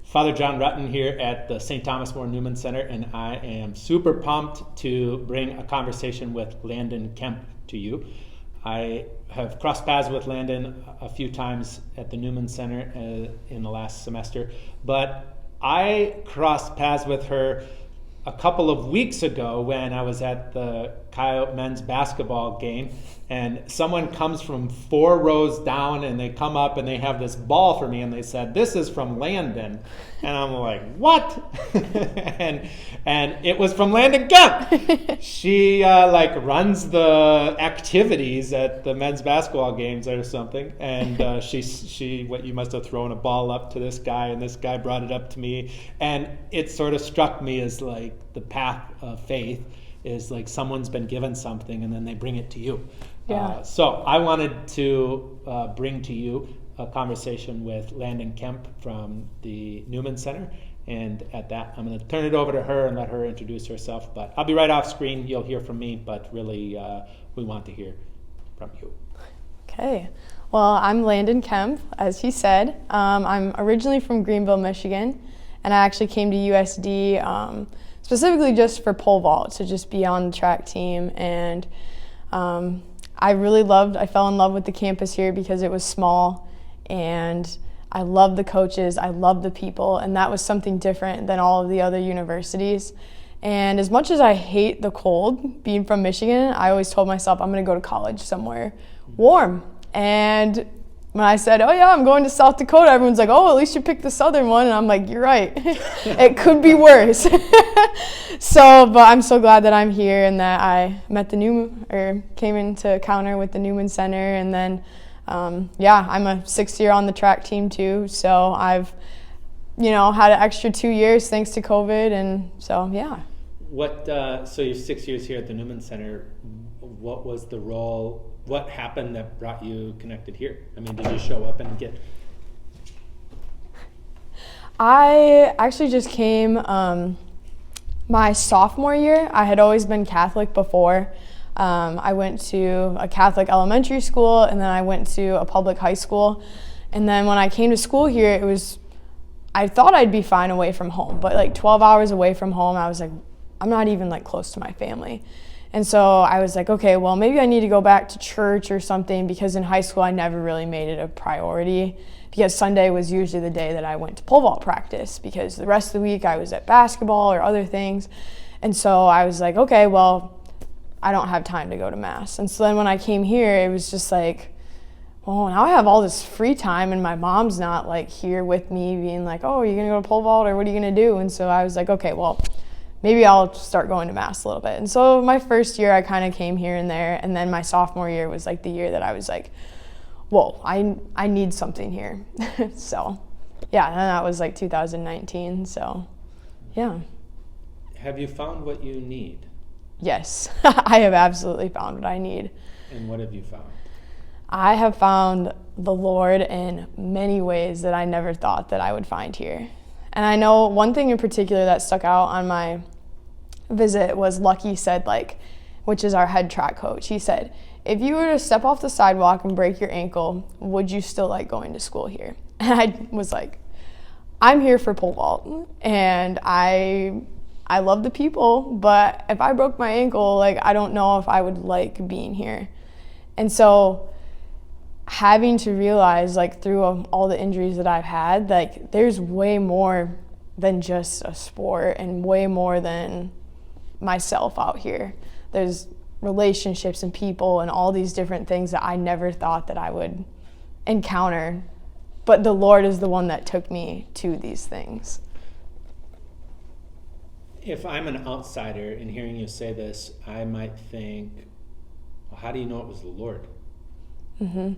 Father John Rutten here at the St. Thomas More Newman Center, and I am super pumped to bring a conversation with Landon Kemp to you. I have crossed paths with Landon a few times at the Newman Center in the last semester, but I crossed paths with her a couple of weeks ago when I was at the Coyote men's basketball game, and someone comes from 4 rows down and they come up and they have this ball for me and they said, "This is from Landon." And I'm like, "What?" and it was from Landon Kemp. She runs the activities at the men's basketball games or something, and she you must have thrown a ball up to this guy, and this guy brought it up to me, and it sort of struck me as like the path of faith is like someone's been given something and then they bring it to you. Yeah. So I wanted to bring to you a conversation with Landon Kemp from the Newman Center. And at that, I'm going to turn it over to her and let her introduce herself. But I'll be right off screen. You'll hear from me, but really we want to hear from you. Okay. Well, I'm Landon Kemp, as he said. I'm originally from Greenville, Michigan, and I actually came to USD specifically just for pole vault, to just be on the track team. And I fell in love with the campus here because it was small, and I loved the coaches, I loved the people, and that was something different than all of the other universities. And as much as I hate the cold, being from Michigan, I always told myself I'm going to go to college somewhere warm. And when I said, "Oh yeah, I'm going to South Dakota," everyone's like, "Oh, at least you picked the southern one." And I'm like, "You're right. It could be worse." But I'm so glad that I'm here and that I came into Counter with the Newman Center. And then, I'm a 6th year on the track team too. So I've, had an extra 2 years thanks to COVID. And so, yeah. So you're 6 years here at the Newman Center. What was the role? What happened that brought you connected here? I mean, did you show up and get... I actually just came my sophomore year. I had always been Catholic before. I went to a Catholic elementary school, and then I went to a public high school. And then when I came to school here, I thought I'd be fine away from home, but like 12 hours away from home, I was like, I'm not even like close to my family. And so I was like, okay, well, maybe I need to go back to church or something, because in high school I never really made it a priority, because Sunday was usually the day that I went to pole vault practice, because the rest of the week I was at basketball or other things. And so I was like, okay, well, I don't have time to go to mass. And so then when I came here, it was just like, oh, now I have all this free time and my mom's not like here with me being like, "Oh, are you gonna go to pole vault or what are you gonna do?" And so I was like, okay, well, maybe I'll start going to mass a little bit. And so my first year I kind of came here and there, and then my sophomore year was like the year that I was like, whoa, I need something here. So yeah, and that was like 2019, so yeah. Have you found what you need? Yes, I have absolutely found what I need. And what have you found? I have found the Lord in many ways that I never thought that I would find here. And I know one thing in particular that stuck out on my visit was Lucky said, which is our head track coach, he said, "If you were to step off the sidewalk and break your ankle, would you still like going to school here?" And I was like, I'm here for pole vault, and I love the people, but if I broke my ankle, I don't know if I would like being here. And so having to realize through all the injuries that I've had, there's way more than just a sport and way more than myself out here. There's relationships and people and all these different things that I never thought that I would encounter, but the Lord is the one that took me to these things. If I'm an outsider and hearing you say this, I might think, well, how do you know it was the Lord? Mm-hmm.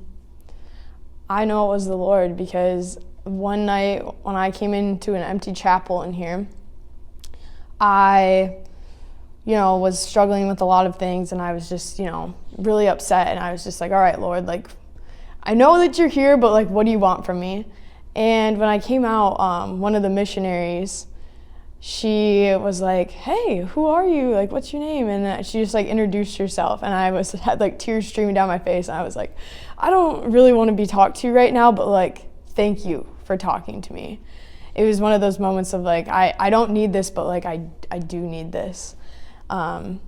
I know it was the Lord because one night when I came into an empty chapel in here, I, was struggling with a lot of things, and I was just, really upset, and I was just like, all right, Lord, I know that you're here, but what do you want from me? And when I came out, one of the missionaries, she was like, "Hey, who are you? What's your name?" And she just introduced herself, and I had tears streaming down my face, and I was like, I don't really want to be talked to right now, but thank you for talking to me. It was one of those moments of like, I don't need this, but like I do need this. And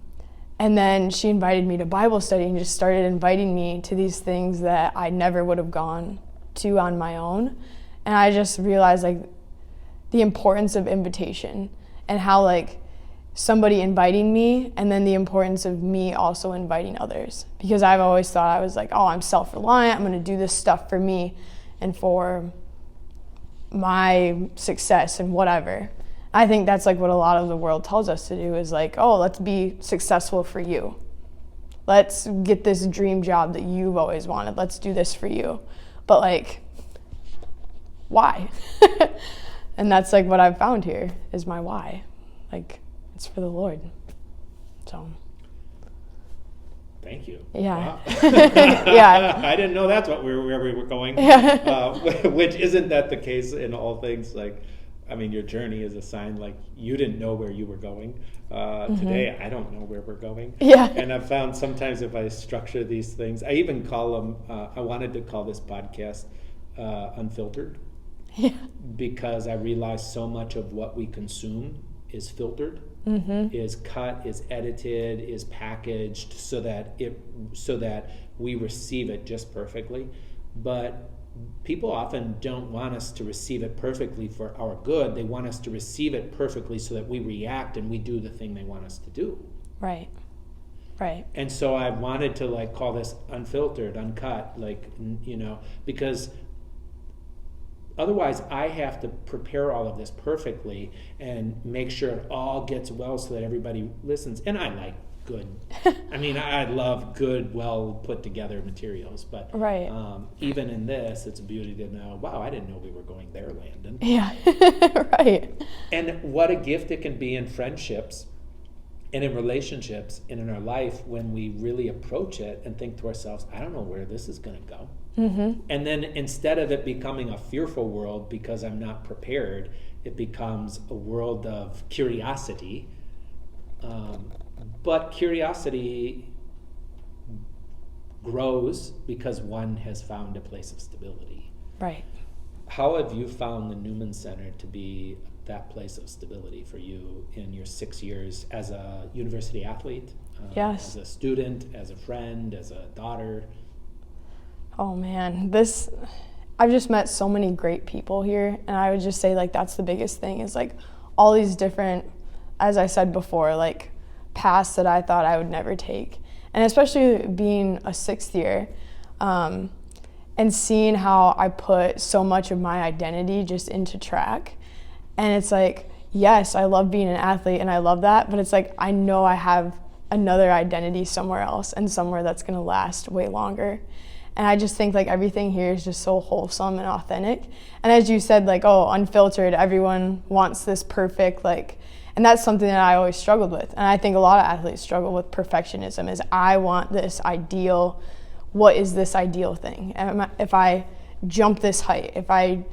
then she invited me to Bible study and just started inviting me to these things that I never would have gone to on my own. And I just realized like the importance of invitation and how like somebody inviting me and then the importance of me also inviting others. Because I've always thought I was like, oh, I'm self-reliant, I'm going to do this stuff for me and for my success and whatever. I think that's like what a lot of the world tells us to do is like, oh, let's be successful for you. Let's get this dream job that you've always wanted. Let's do this for you. But like, why? And that's like what I've found here is my why. Like, it's for the Lord. So. Thank you. Yeah. Wow. Yeah. I didn't know that's where we were going. Yeah. Which isn't that the case in all things? Like, I mean, your journey is a sign. Like, you didn't know where you were going. Today, I don't know where we're going. Yeah. And I've found sometimes if I structure these things, I even call them. I wanted to call this podcast Unfiltered. Yeah. Because I realize so much of what we consume is filtered, is cut, is edited, is packaged so that we receive it just perfectly. But people often don't want us to receive it perfectly for our good. They want us to receive it perfectly so that we react and we do the thing they want us to do. Right. Right. And so I wanted to like call this unfiltered, uncut, like, you know, because otherwise, I have to prepare all of this perfectly and make sure it all gets well so that everybody listens. And I like good. I mean, I love good, well put together materials. But right. Even in this, it's a beauty to know, wow, I didn't know we were going there, Landon. Yeah, right. And what a gift it can be in friendships and in relationships and in our life when we really approach it and think to ourselves, I don't know where this is going to go. And then instead of it becoming a fearful world because I'm not prepared, it becomes a world of curiosity. But curiosity grows because one has found a place of stability. Right. How have you found the Newman Center to be that place of stability for you in your 6 years as a university athlete, yes. as a student, as a friend, as a daughter? Oh man, I've just met so many great people here, and I would just say like that's the biggest thing is like all these different, as I said before, like paths that I thought I would never take. And especially being a 6th year, and seeing how I put so much of my identity just into track. And it's like, yes, I love being an athlete and I love that, but it's like I know I have another identity somewhere else and somewhere that's gonna last way longer. And I just think like everything here is just so wholesome and authentic. And as you said, like, oh, unfiltered, everyone wants this perfect, like, and that's something that I always struggled with. And I think a lot of athletes struggle with perfectionism is I want this ideal, what is this ideal thing? If I jump this height, if I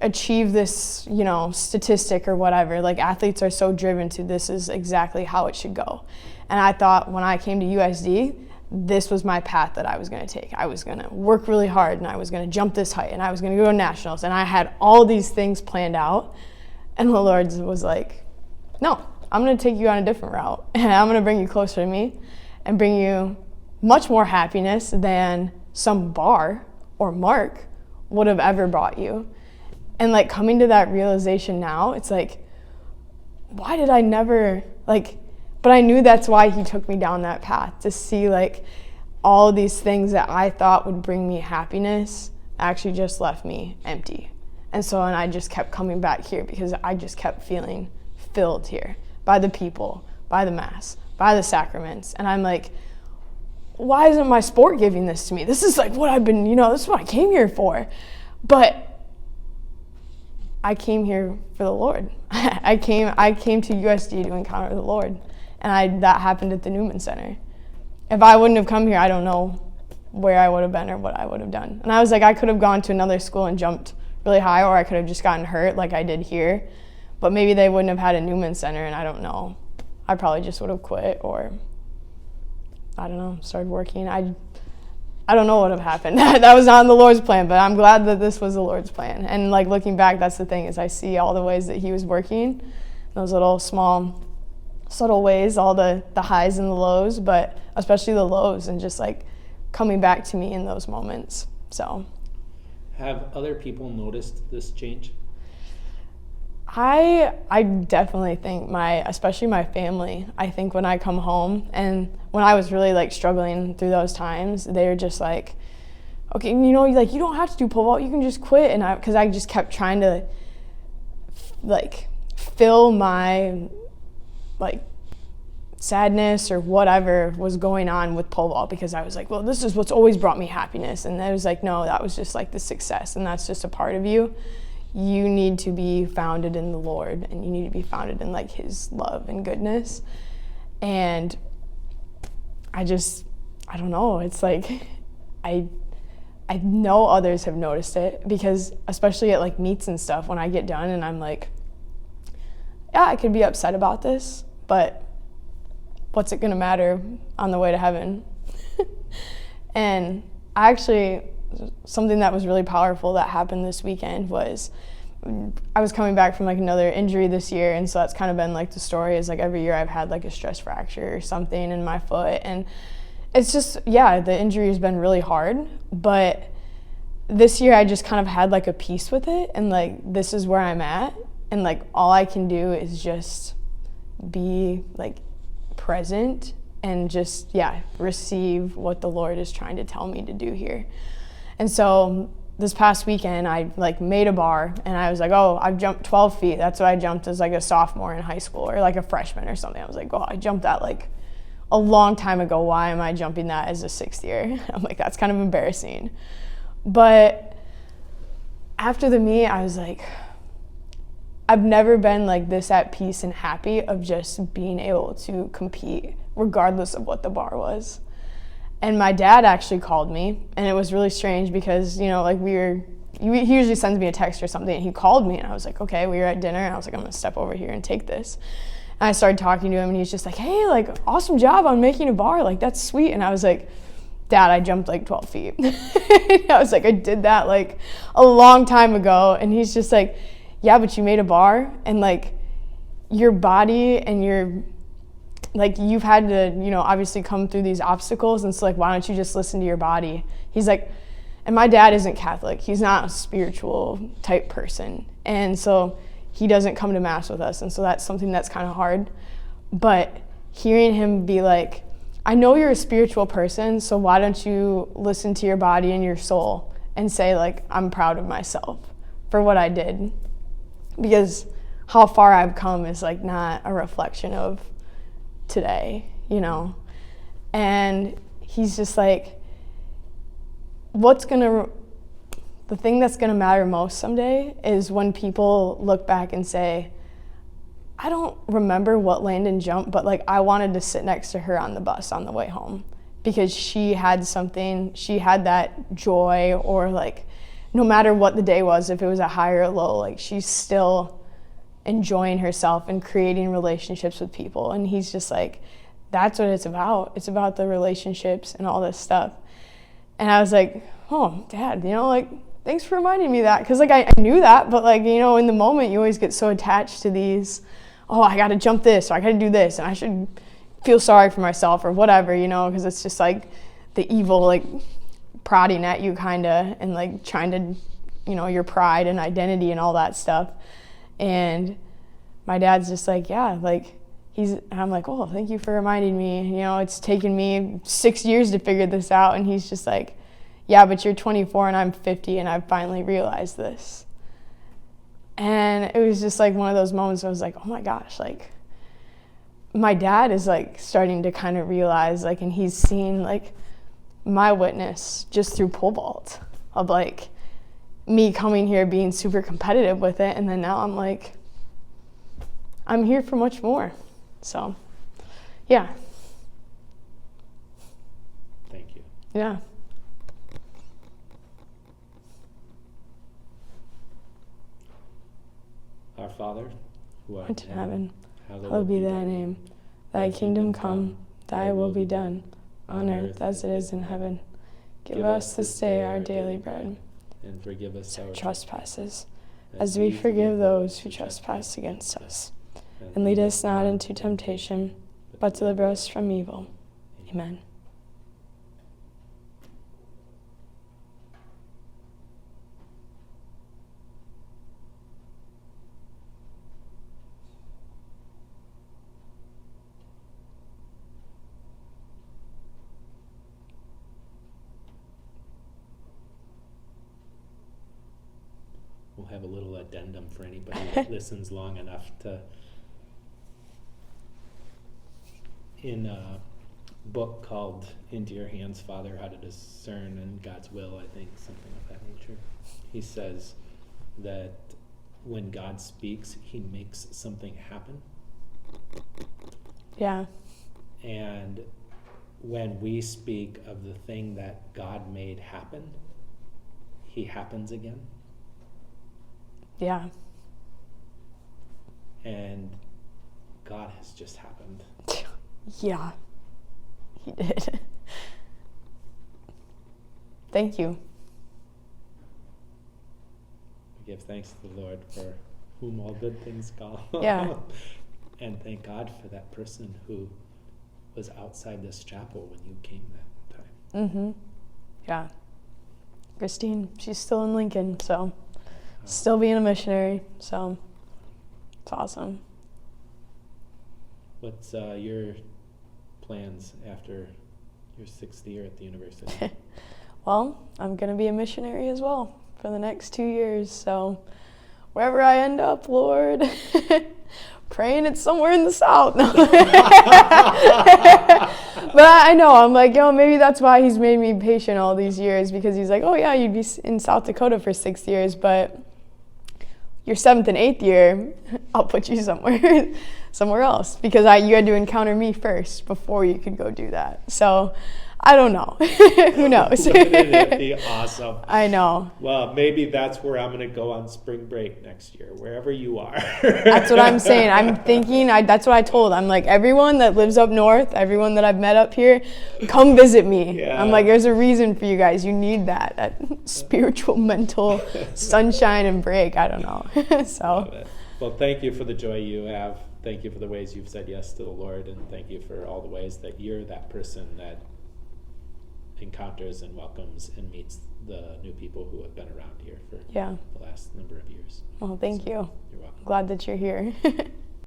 achieve this, you know, statistic or whatever, like athletes are so driven to this is exactly how it should go. And I thought when I came to USD, this was my path that I was going to take. I was going to work really hard and I was going to jump this height and I was going to go to nationals. And I had all these things planned out. And the Lord was like, no, I'm going to take you on a different route. And I'm going to bring you closer to me and bring you much more happiness than some bar or mark would have ever brought you. And like coming to that realization now, it's like, why did I never, like, but I knew that's why he took me down that path, to see like all these things that I thought would bring me happiness actually just left me empty. And I just kept coming back here because I just kept feeling filled here by the people, by the mass, by the sacraments. And I'm like, why isn't my sport giving this to me? This is like what I've been, you know, this is what I came here for. But I came here for the Lord. I came to USD to encounter the Lord. And that happened at the Newman Center. If I wouldn't have come here, I don't know where I would have been or what I would have done. And I was like, I could have gone to another school and jumped really high, or I could have just gotten hurt like I did here. But maybe they wouldn't have had a Newman Center, and I don't know. I probably just would have quit, or I don't know, started working. I don't know what would have happened. That was not in the Lord's plan, but I'm glad that this was the Lord's plan. And like looking back, that's the thing, is I see all the ways that he was working, those little small subtle ways, all the highs and the lows, but especially the lows, and just like coming back to me in those moments. So have other people noticed this change? I definitely think especially my family, I think when I come home, and when I was really like struggling through those times, they were just like, okay, you know, like you don't have to do pole vault, you can just quit. And because I just kept trying to like fill my like sadness or whatever was going on with pole vault, because I was like, well, this is what's always brought me happiness. And I was like, no, that was just like the success, and that's just a part of you. You need to be founded in the Lord, and you need to be founded in like his love and goodness. And I don't know, it's like I know others have noticed it, because especially at like meets and stuff, when I get done and I'm like, yeah, I could be upset about this, but what's it gonna matter on the way to heaven? And something that was really powerful that happened this weekend was I was coming back from like another injury this year, and so that's kind of been like the story, is like every year I've had like a stress fracture or something in my foot, and it's just, yeah, the injury has been really hard, but this year I just kind of had like a peace with it, and like this is where I'm at, and like all I can do is just be like present and just, yeah, receive what the Lord is trying to tell me to do here. And so this past weekend, I like made a bar, and I was like, oh, I've jumped 12 feet. That's what I jumped as like a sophomore in high school, or like a freshman or something. I was like, oh, I jumped that like a long time ago. Why am I jumping that as a sixth year? I'm like, that's kind of embarrassing. But after the meet, I was like, I've never been like this at peace and happy of just being able to compete regardless of what the bar was. And my dad actually called me, and it was really strange because, you know, like he usually sends me a text or something, and he called me, and I was like, okay, we were at dinner, and I was like, I'm gonna step over here and take this. And I started talking to him, and he's just like, hey, like, awesome job on making a bar, like, that's sweet. And I was like, Dad, I jumped like 12 feet. I was like, I did that like a long time ago. And he's just like, yeah, but you made a bar, and like your body and your, like, you've had to, you know, obviously come through these obstacles, and so like, why don't you just listen to your body? He's like, and my dad isn't Catholic. He's not a spiritual type person, and so he doesn't come to mass with us, and so that's something that's kind of hard. But hearing him be like, I know you're a spiritual person, so why don't you listen to your body and your soul and say like, I'm proud of myself for what I did, because how far I've come is like not a reflection of today, you know. And he's just like, the thing that's gonna matter most someday is when people look back and say, I don't remember what Landon jumped, but like I wanted to sit next to her on the bus on the way home, because she had something, she had that joy, or like no matter what the day was, if it was a high or a low, like she's still enjoying herself and creating relationships with people. And he's just like, that's what it's about. It's about the relationships and all this stuff. And I was like, oh, Dad, you know, like, thanks for reminding me that. Because like I knew that, but like, you know, in the moment you always get so attached to these, oh, I got to jump this, or I got to do this, and I should feel sorry for myself or whatever, you know, because it's just like the evil, like prodding at you kind of, and like trying to, you know, your pride and identity and all that stuff. And my dad's just like, yeah, like and I'm like, oh, thank you for reminding me. You know, it's taken me 6 years to figure this out. And he's just like, yeah, but you're 24 and I'm 50, and I've finally realized this. And it was just like one of those moments where I was like, oh my gosh, like my dad is like starting to kind of realize, like, and he's seen like my witness just through pole vault of like me coming here being super competitive with it, and then now I'm like, I'm here for much more. So yeah. Thank you. Yeah. Our Father, who art in heaven, hallowed be thy name. Thy kingdom come, thy will be done, on earth as it is in heaven. Give us this day our daily bread. And forgive us our Trespasses, as we forgive those who trespass against us. And lead us not into temptation, but deliver us from evil. Amen. We'll have a little addendum for anybody that listens long enough to. In a book called Into Your Hands, Father, How to Discern in God's Will, I think, something of that nature, he says that when God speaks, he makes something happen. Yeah. And when we speak of the thing that God made happen, he happens again. Yeah. And God has just happened. Yeah, he did. Thank you. We give thanks to the Lord for whom all good things come. Yeah. And thank God for that person who was outside this chapel when you came that time. Mm-hmm. Yeah. Christine, she's still in Lincoln, so still being a missionary, so it's awesome. What's your plans after your 6th year at the university? Well, I'm going to be a missionary as well for the next 2 years, so wherever I end up, Lord, praying it's somewhere in the South. No. But I know, I'm like, maybe that's why he's made me patient all these years, because he's like, oh yeah, you'd be in South Dakota for 6 years, but your 7th and 8th year, I'll put you somewhere else, because you had to encounter me first before you could go do that. So I don't know. Who knows? It'd be awesome. I know. Well, maybe that's where I'm going to go on spring break next year, wherever you are. That's what I'm saying. I'm thinking, that's what I told. I'm like, everyone that lives up north, everyone that I've met up here, come visit me. Yeah. I'm like, there's a reason for you guys. You need that spiritual, mental sunshine and break. I don't know. So. Well, thank you for the joy you have. Thank you for the ways you've said yes to the Lord, and thank you for all the ways that you're that person that encounters and welcomes and meets the new people who have been around here for the last number of years. Well, thank you. You're welcome. Glad that you're here.